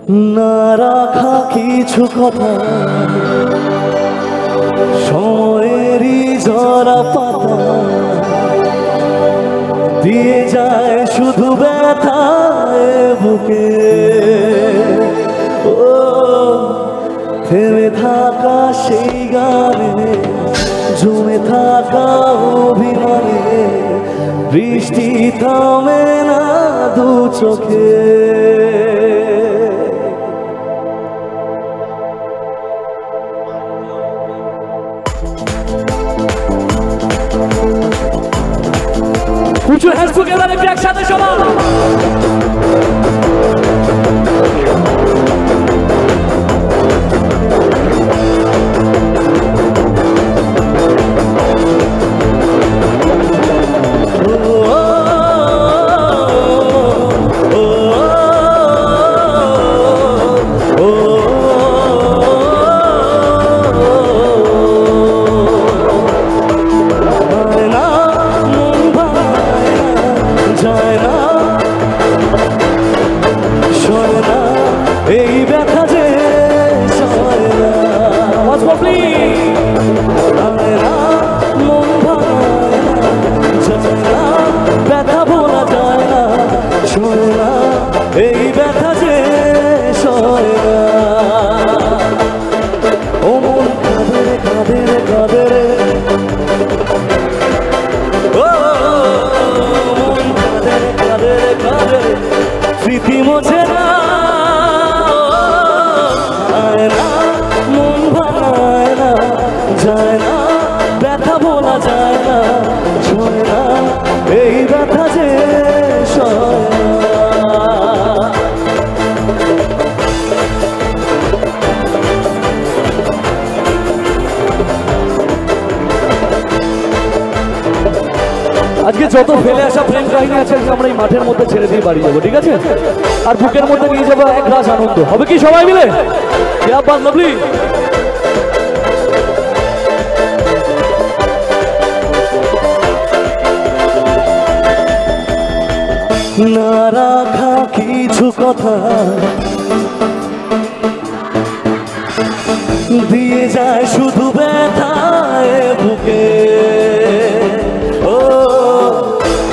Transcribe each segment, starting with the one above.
না রাখা কিছু কথা সময়েরই জরা পাতা দিয়ে যায় শুধু ব্যথায় বুকে। ও থেমে থাকা সেই গানে জমে থাকা অভিমানে বৃষ্টি থামে না দু চোখে। Put your hands together and একসাথে সবাই। এই ব্যথা যে সয় না, মন ভাঙায় না, যায় না, ব্যথা ভোলা যায় না, সয় না, এই ব্যথা যে সয় না। ও মন কাঁদে রে কাঁদে রে কাঁদে রে, ও মন কাঁদে রে কাঁদে রে কাঁদে রে, স্মৃতি মোছে না, মন ভাঙায় না, যায় না, ব্যথা ভোলা যায় না, সয় না, এই ব্যথা যে সয় না। আজকে যত ফেলে আসা প্রেম কাহিনী আছে আমরা এই মাঠের মধ্যে ছেড়ে দিয়ে বাড়ি যাবো, ঠিক আছে? আর বুকের মধ্যে নিয়ে যাবো এক রাস আনন্দ। হবে কি সবাই মিলে? क्या बात लवली। না রাখা কিছু কথা দিয়ে যায় শুধু ব্যথায় বুকে। ও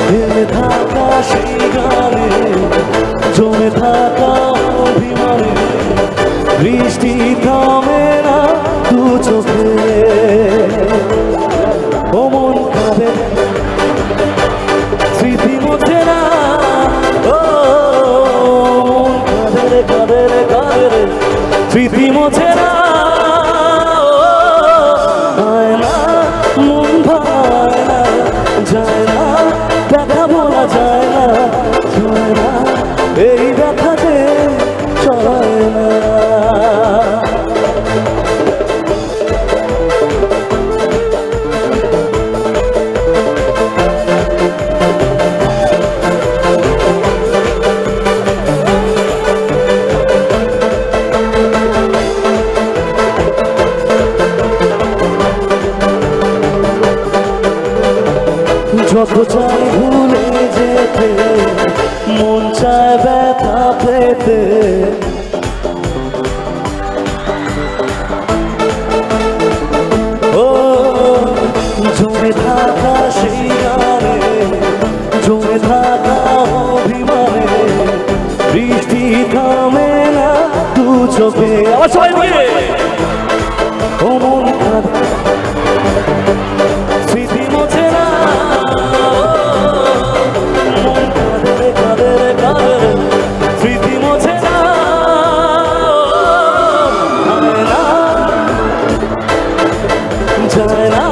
থেমে থাকা সেই গানে জমে থাকা অভিমানে বৃষ্টি থামে না দু চোখে। ও মন কাঁদে স্মৃতি মোছে না, ও মন কাঁদে রে কাঁদে রে কাঁদে রে, স্মৃতি মোছে না, হয় না, মন ভাঙায় না, যায় না, ব্যথা ভোলা যায় না, সয় না, এই ব্যথা যে সয় না। যত চাই ভুলে যেতে মন চায় ব্যথা পেতে, ও জমে থাকা সেই গানে জমে থাকা অভিমানে বৃষ্টি থামে না দু চোখে। আবার সবাই মিলে ও মন কাঁদে স্মৃতি মোছে না, মন কাঁদে রে কাঁদে রে কাঁদে রে, স্মৃতি মোছে না, যায় না,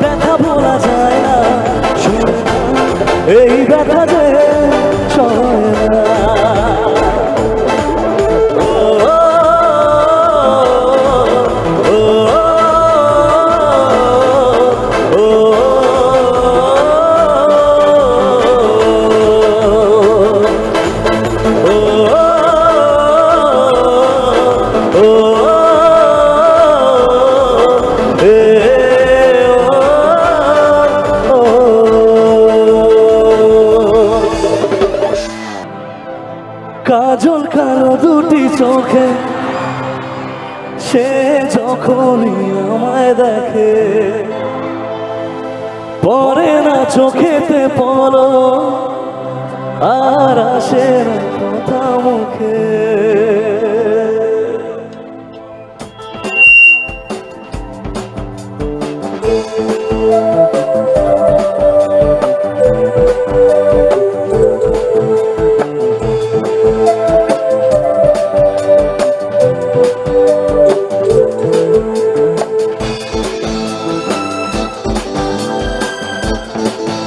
ব্যথা ভোলা যায় না, সয় না, এই ব্যথা যে সয় না। ও দুটি চোখে সে যখনই আমায় দেখে পড়ে না চোখেতে পড়ো আর আসে না কথা মুখে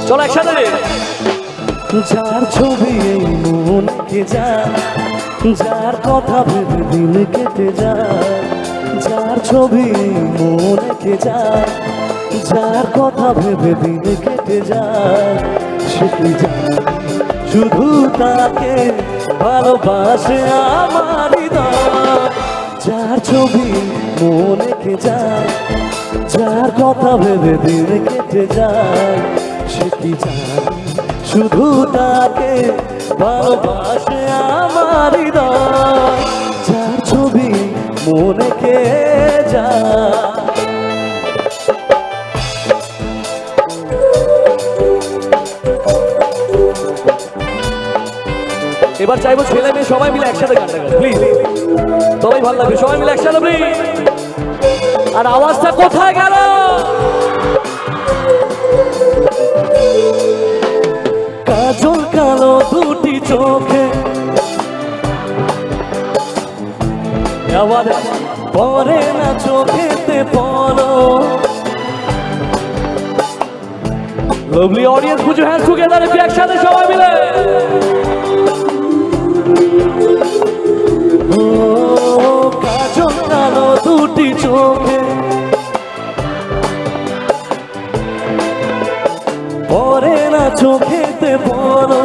চলো একসাথে। যার ছবি এই মনকে যায় যার কথা ভেবে দিল কেটে যায় যার ছবি এই মনকে যায় যার কথা ভেবে দিল কেটে যায় সে কি জানে শুধু তাকে ভালোবাসে আমার হৃদয় যার ছবি মনকে যায় যার কথা ভেবে দিল কেটে যায় সে কি জানে শুধু তাকে ভালোবাসে আমার হৃদয় যার ছবি মনে কে যায় এবার চাইবো ছেলে মেয়ে সবাই মিলে একসাথে গানটা গান প্লিজ, সবাই ভালো লাগবে, সবাই মিলে একসাথে প্লিজ। আর আওয়াজটা কোথায় গেল? কাজল কালো দুটি চোখে পরে না চোখেতে পড়ো lovely audience, put your hands together একটু একসাথে সবাই মিলে। ও কাজল কালো দুটি চোখে পরে না চোখেতে পড়ো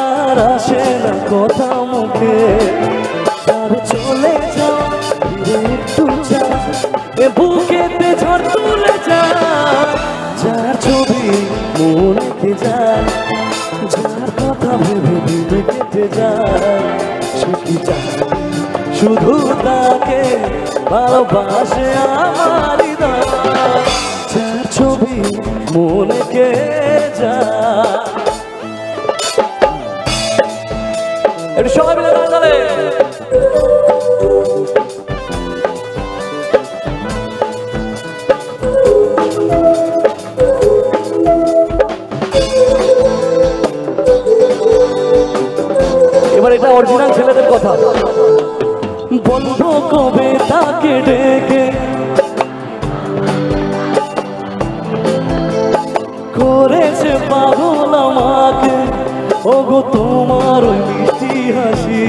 আর আসে না কথা মুখে আর চলে যাও একটু যাও এ বুকেতে ঝড় তুলে যায় যার ছবি মনকে যায় যার কথা ভেবে ভেবে কেটে যায় সে কি জানে শুধু তাকে ভালোবাসে আমার হৃদয় যার ছবি মনকে যায় একটু সবাই মিলে গান গালে। এবার এটা অরিজিনাল ছেলেদের কথা। বলবো কবে তাকে ডেকে করেছে পাগল আমাকে ওগো তোমার ওই মিষ্টি হাসি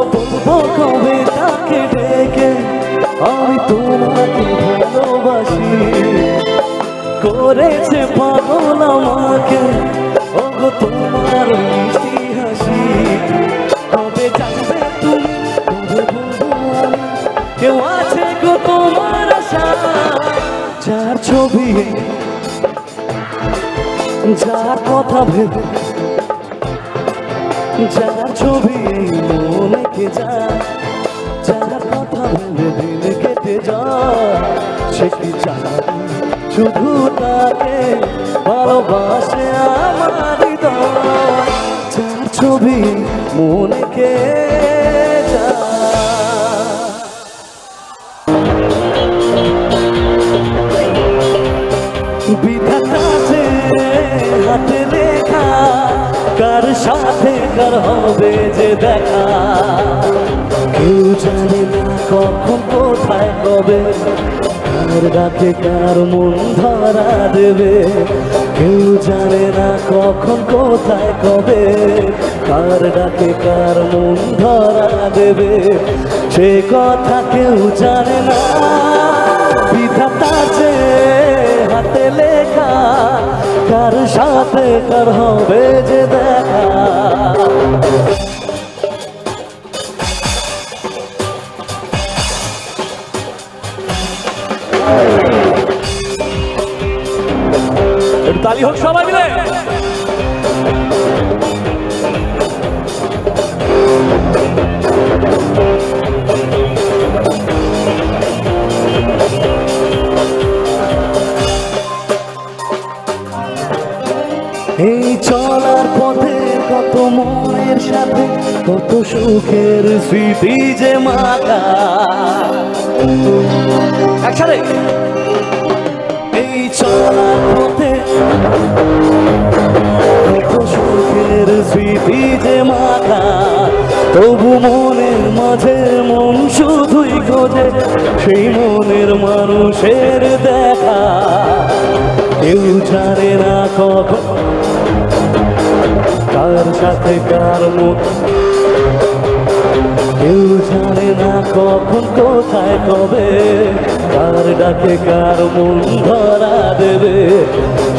বলবো কবে তাকে ডেকে আমি তোমাকে ভালোবাসি করেছে পাগল আমাকে ওগো তোমার মিষ্টি হাসি কবে জানবে তুমি কবে বলবো আমি কেউ আছে গো তোমার আশা যার ছবি যার কথা ভেবে যার ছবি মনে যায় যার কথা ভেবে দিল কেটে যায় সে কি জানে শুধু তাকে ভালোবাসে আমার হৃদয় যার ছবি মনে কে বিধাতা যে হাতে লেখা কার সাথে কার হবে যে দেখা কেউ জানে না কখন কোথায় হবে কার ডাকে কার মন ধরা দেবে কেউ জানে না কখন কোথায় কবে কার ডাকে কার মন ধরা দেবে সে কথা কেউ জানে না বিধাতা যে হাতে লেখা কার সাথে কার হবে যে দেখা তালি হোক সবাই মিলে। এই চলার পথে কত মনের সাথে কত সুখের স্মৃতি যে মাখা। একসাথে এই চলার পথে কত সুখের স্মৃতি যে মাখা, তবু মনের মাঝে মন শুধুই খোঁজে সেই মনের মানুষের দেখা। কেউ জানে না কখন কার সাথে কার মন, কেউ জানে না কখন কোথায় কবে কার ডাকে কার মন ধরা দেবে,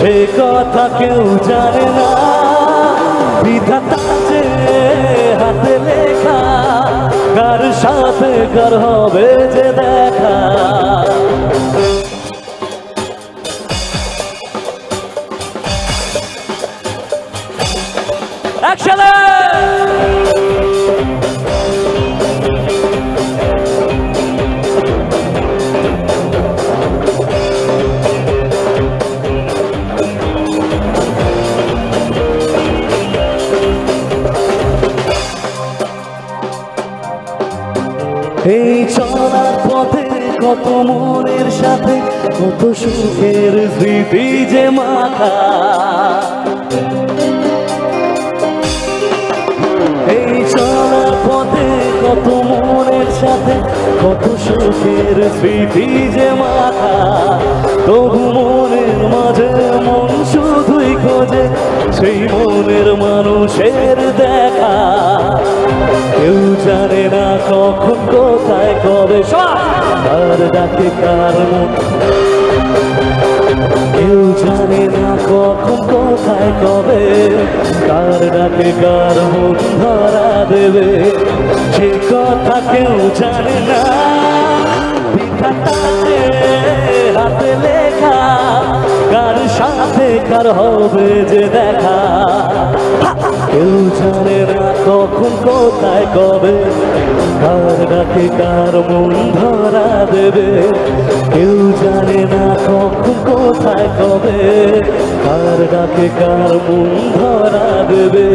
সে কথা কেউ জানে না। বিধাতা যে হাতে লেখা কার সাথে কার হবে যে দেখা। একসাথে এই চলার পথে কত মনের সাথে কত সুখের স্মৃতি যে মাখা। এই চলার পথে কত মনের সাথে কত সুখের স্মৃতি যে মাখা, তবু মনের মাঝে মন শুধুই খোঁজে সেই মনের মানুষের দেখা। কেউ জানে না কখন কোথায় কবে কার ডাকে কার মন, কেউ জানে না কখন কোথায় কবে কার ডাকে কার মন ধরা দেবে, সে কথা কেউ জানে না। বিধাতা যে হাতে লেখা কার সাথে কার হবে যে দেখা। কেউ জানে না কখন কোথায় কবে কার ডাকে কার মন ধরা দেবে, কেউ জানে না কখন কোথায় কবে কার ডাকে কার মন ধরা দেবে,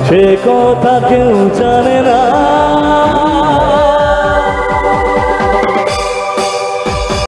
সে কথা কেউ জানে না।